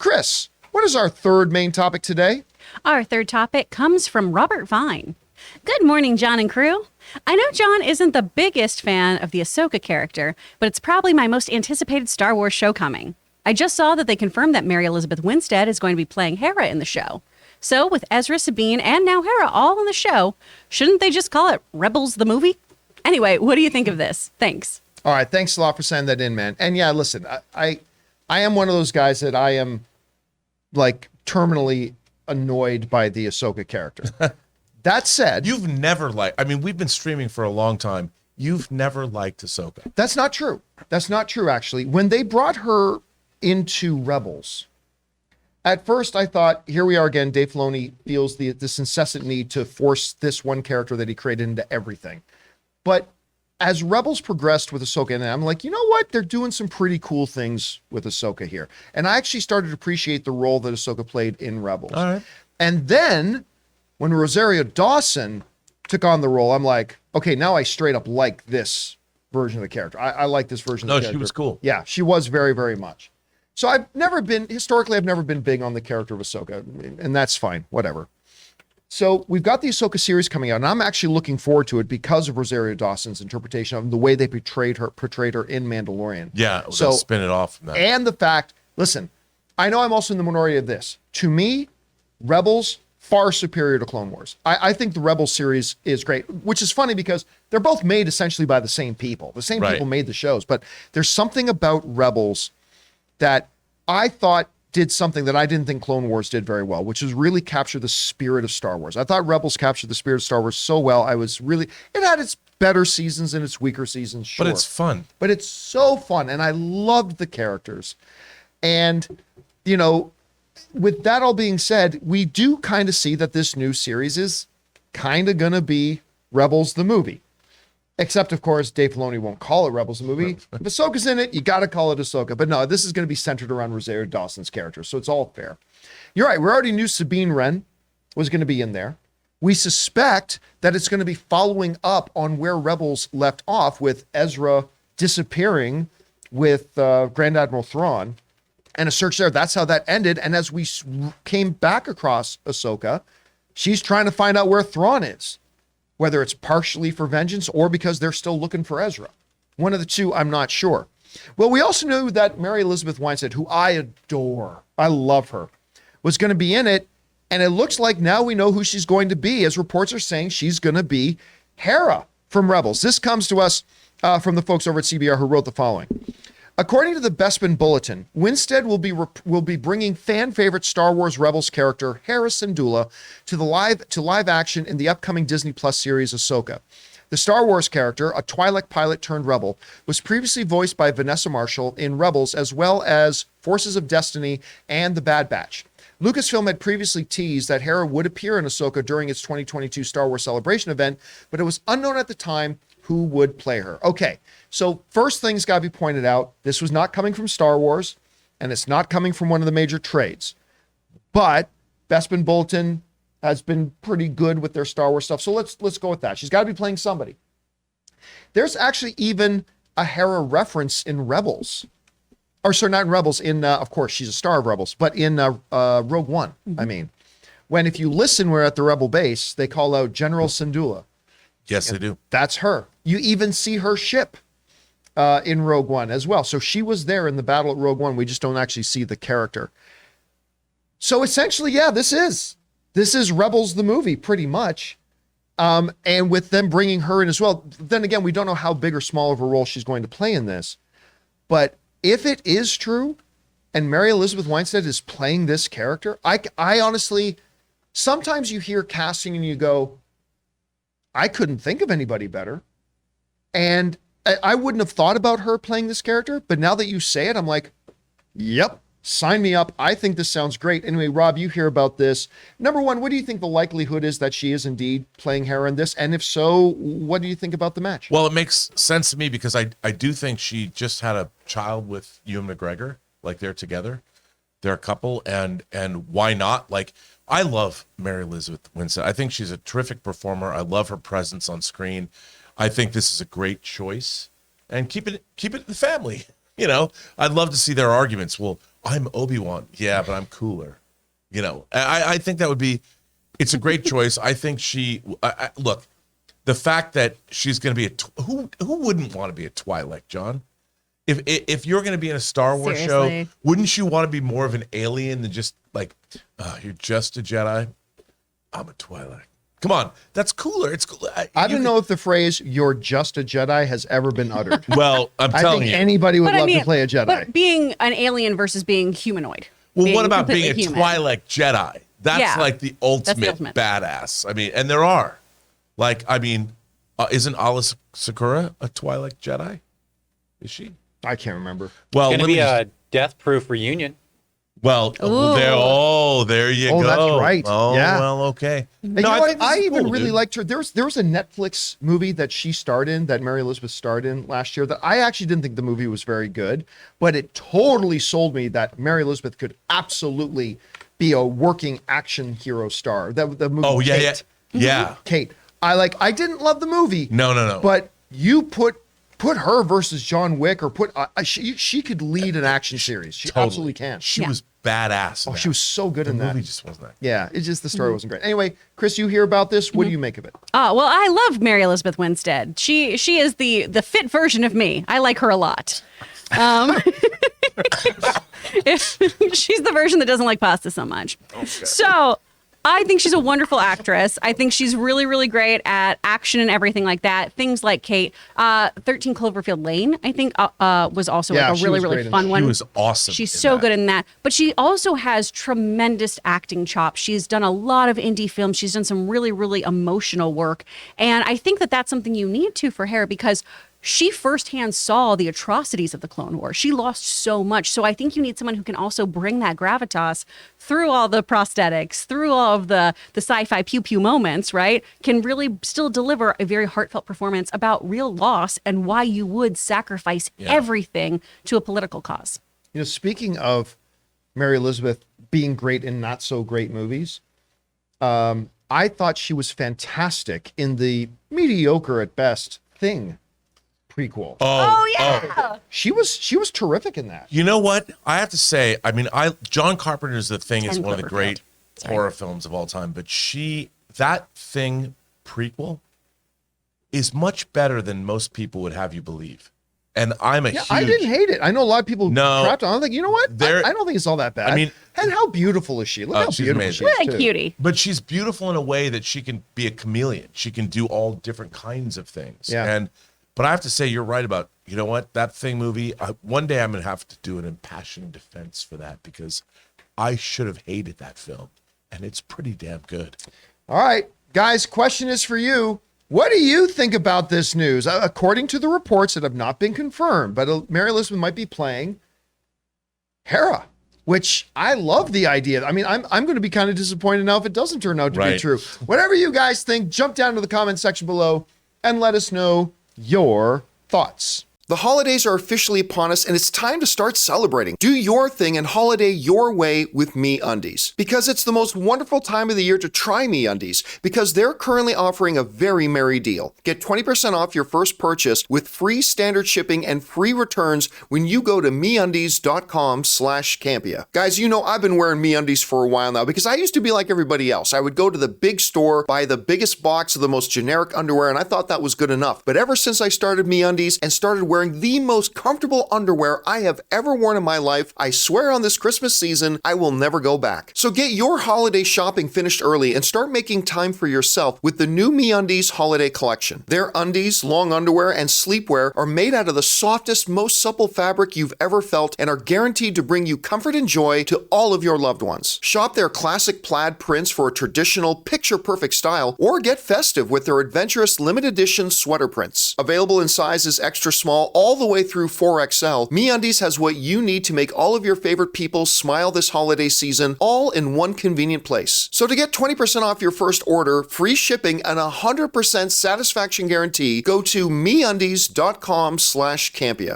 Chris, what is our third main topic today? Our third topic comes from Robert Vine. Good morning, John and crew. I know John isn't the biggest fan of the Ahsoka character, but it's probably my most anticipated Star Wars show coming. I just saw that they confirmed that Mary Elizabeth Winstead is going to be playing Hera in the show. So with Ezra, Sabine, and now Hera all in the show, shouldn't they just call it Rebels the movie? Anyway, what do you think of this? Thanks. All right, thanks a lot for sending that in, man. And yeah, listen, I am one of those guys that I am like terminally annoyed by the Ahsoka character. That said, you've never liked, I mean, we've been streaming for a long time. You've never liked Ahsoka. That's not true. That's not true, actually. When they brought her into Rebels, at first I thought, here we are again, Dave Filoni feels this incessant need to force this one character that he created into everything. But as Rebels progressed with Ahsoka, and I'm like, you know what? They're doing some pretty cool things with Ahsoka here. And I actually started to appreciate the role that Ahsoka played in Rebels. All right. And then when Rosario Dawson took on the role, I'm like, okay, now I straight up like this version of the character. I like this version of the character. No, she was cool. Yeah, she was very, very much. So historically, I've never been big on the character of Ahsoka, and that's fine, whatever. So we've got the Ahsoka series coming out, and I'm actually looking forward to it because of Rosario Dawson's interpretation of the way they portrayed her in Mandalorian. Yeah, so spin it off from that. And the fact, listen, I know I'm also in the minority of this. To me, Rebels far superior to Clone Wars. I think the Rebels series is great, which is funny because they're both made essentially by the same people. The same people made the shows, but there's something about Rebels that I thought did something that I didn't think Clone Wars did very well, which is really capture the spirit of Star Wars. I thought Rebels captured the spirit of Star Wars so well. It had its better seasons and its weaker seasons, sure. But it's fun. But it's so fun, and I loved the characters. And, you know, with that all being said, we do kind of see that this new series is kind of going to be Rebels the movie. Except, of course, Dave Filoni won't call it Rebels the movie. If Ahsoka's in it, you got to call it Ahsoka. But no, this is going to be centered around Rosario Dawson's character, so it's all fair. You're right. We already knew Sabine Wren was going to be in there. We suspect that it's going to be following up on where Rebels left off with Ezra disappearing with Grand Admiral Thrawn and a search there. That's how that ended. And as we came back across Ahsoka, she's trying to find out where Thrawn is, whether it's partially for vengeance or because they're still looking for Ezra. One of the two, I'm not sure. Well, we also knew that Mary Elizabeth Winstead, who I adore, I love her, was going to be in it. And it looks like now we know who she's going to be, as reports are saying she's going to be Hera from Rebels. This comes to us from the folks over at CBR who wrote the following. According to the Bespin Bulletin, Winstead will be bringing fan favorite Star Wars Rebels character Hera Syndulla to live action in the upcoming Disney Plus series Ahsoka. The Star Wars character, a Twi'lek pilot turned rebel, was previously voiced by Vanessa Marshall in Rebels as well as Forces of Destiny and The Bad Batch. Lucasfilm had previously teased that Hera would appear in Ahsoka during its 2022 Star Wars Celebration event, but it was unknown at the time who would play her. Okay, so first thing's got to be pointed out. This was not coming from Star Wars, and it's not coming from one of the major trades. But Bespin Bulletin has been pretty good with their Star Wars stuff, so let's go with that. She's got to be playing somebody. There's actually even a Hera reference in Rebels. Or sorry, not in Rebels, of course, she's a star of Rebels, but in Rogue One, I mean. When if you listen, we're at the Rebel base, they call out General Syndulla. Yes, they do. That's her. You even see her ship in Rogue One as well. So she was there in the battle at Rogue One. We just don't actually see the character. So essentially, yeah, this is Rebels the movie, pretty much. And with them bringing her in as well. Then again, we don't know how big or small of a role she's going to play in this. But if it is true, and Mary Elizabeth Winstead is playing this character, I honestly, sometimes you hear casting and you go, I couldn't think of anybody better. And I wouldn't have thought about her playing this character, but now that you say it, I'm like, yep, sign me up. I think this sounds great. Anyway, Rob, you hear about this. Number one, what do you think the likelihood is that she is indeed playing Hera in this? And if so, what do you think about the match? Well, it makes sense to me because I do think she just had a child with Ewan McGregor, like they're together. They're a couple, and why not? Like, I love Mary Elizabeth Winstead. I think she's a terrific performer. I love her presence on screen. I think this is a great choice, and keep it in the family. You know, I'd love to see their arguments. Well, I'm Obi-Wan. Yeah, but I'm cooler. You know, I think that would be, it's a great choice. I think look, the fact that she's going to be who wouldn't want to be a Twi'lek, John? If you're going to be in a Star Wars Seriously. show, wouldn't you want to be more of an alien than just like, you're just a Jedi? I'm a Twi'lek. Come on, that's cooler. It's cool. I don't know if the phrase "you're just a Jedi" has ever been uttered. Well, I'm I telling think you. anybody would love to play a Jedi. But being an alien versus being humanoid. Well, what about being a completely human. Twi'lek Jedi? That's like the ultimate badass. I mean, and there are. Like, I mean, isn't Alice Sakura a Twi'lek Jedi? Is she? I can't remember. Well, It's going to be a death-proof reunion. Well, there you go. Oh, that's right. Oh, Yeah. well, okay. And No, you know think what? this I is even cool, really dude. liked her. There was a Netflix movie that she starred in, that Mary Elizabeth starred in last year, that I actually didn't think the movie was very good, but it totally sold me that Mary Elizabeth could absolutely be a working action hero star. The movie. Oh, yeah, Kate. yeah. Kate. I didn't love the movie. No. But you put her versus John Wick, or she could lead an action series. She Totally. absolutely can. She was badass. in Oh, that. she was so good in The that. movie just wasn't that. Yeah, it's just the story wasn't great. Anyway, Chris, you hear about this? What do you make of it? Well, I love Mary Elizabeth Winstead. She is the fit version of me. I like her a lot. She's the version that doesn't like pasta so much. Okay. So I think she's a wonderful actress. I think she's really, really great at action and everything like that. Things like Kate. 13 Cloverfield Lane, I think, was also Yeah, like a she really, was really great in fun that. one. She was awesome. She's in so that. good in that. But she also has tremendous acting chops. She's done a lot of indie films. She's done some really, really emotional work. And I think that that's something you need to for Hera, because she firsthand saw the atrocities of the Clone Wars. She lost so much. So I think you need someone who can also bring that gravitas through all the prosthetics, through all of the sci-fi pew-pew moments, right? Can really still deliver a very heartfelt performance about real loss and why you would sacrifice everything to a political cause. You know, speaking of Mary Elizabeth being great in not so great movies, I thought she was fantastic in the mediocre at best Thing prequel. Oh yeah. She was terrific in that. You know what? I have to say, I mean, John Carpenter's The Thing is 10 one of the great Cloverfield. horror films of all time, but that Thing prequel is much better than most people would have you believe. And I'm a huge... I didn't hate it. I know a lot of people crapped on it. I think, you know what? I don't think it's all that bad. I mean... and how beautiful is she? Look how she's beautiful amazing. she is, What a too. cutie. But she's beautiful in a way that she can be a chameleon. She can do all different kinds of things. Yeah. But I have to say, you're right about, you know what, that Thing movie, one day I'm going to have to do an impassioned defense for that, because I should have hated that film, and it's pretty damn good. All right, guys, question is for you. What do you think about this news? According to the reports that have not been confirmed, but Mary Elizabeth might be playing Hera, which I love the idea. I mean, I'm going to be kind of disappointed now if it doesn't turn out to be Right. true. Whatever you guys think, jump down to the comment section below and let us know your thoughts. The holidays are officially upon us, and it's time to start celebrating. Do your thing and holiday your way with MeUndies, because it's the most wonderful time of the year to try MeUndies, because they're currently offering a very merry deal. Get 20% off your first purchase with free standard shipping and free returns when you go to MeUndies.com/Campea. Guys, you know I've been wearing MeUndies for a while now, because I used to be like everybody else. I would go to the big store, buy the biggest box of the most generic underwear, and I thought that was good enough. But ever since I started MeUndies and started wearing the most comfortable underwear I have ever worn in my life, I swear on this Christmas season, I will never go back. So get your holiday shopping finished early and start making time for yourself with the new MeUndies holiday collection. Their undies, long underwear, and sleepwear are made out of the softest, most supple fabric you've ever felt and are guaranteed to bring you comfort and joy to all of your loved ones. Shop their classic plaid prints for a traditional, picture-perfect style, or get festive with their adventurous limited edition sweater prints. Available in sizes extra small all the way through 4XL, MeUndies has what you need to make all of your favorite people smile this holiday season, all in one convenient place. So to get 20% off your first order, free shipping, and 100% satisfaction guarantee, go to MeUndies.com/Campea.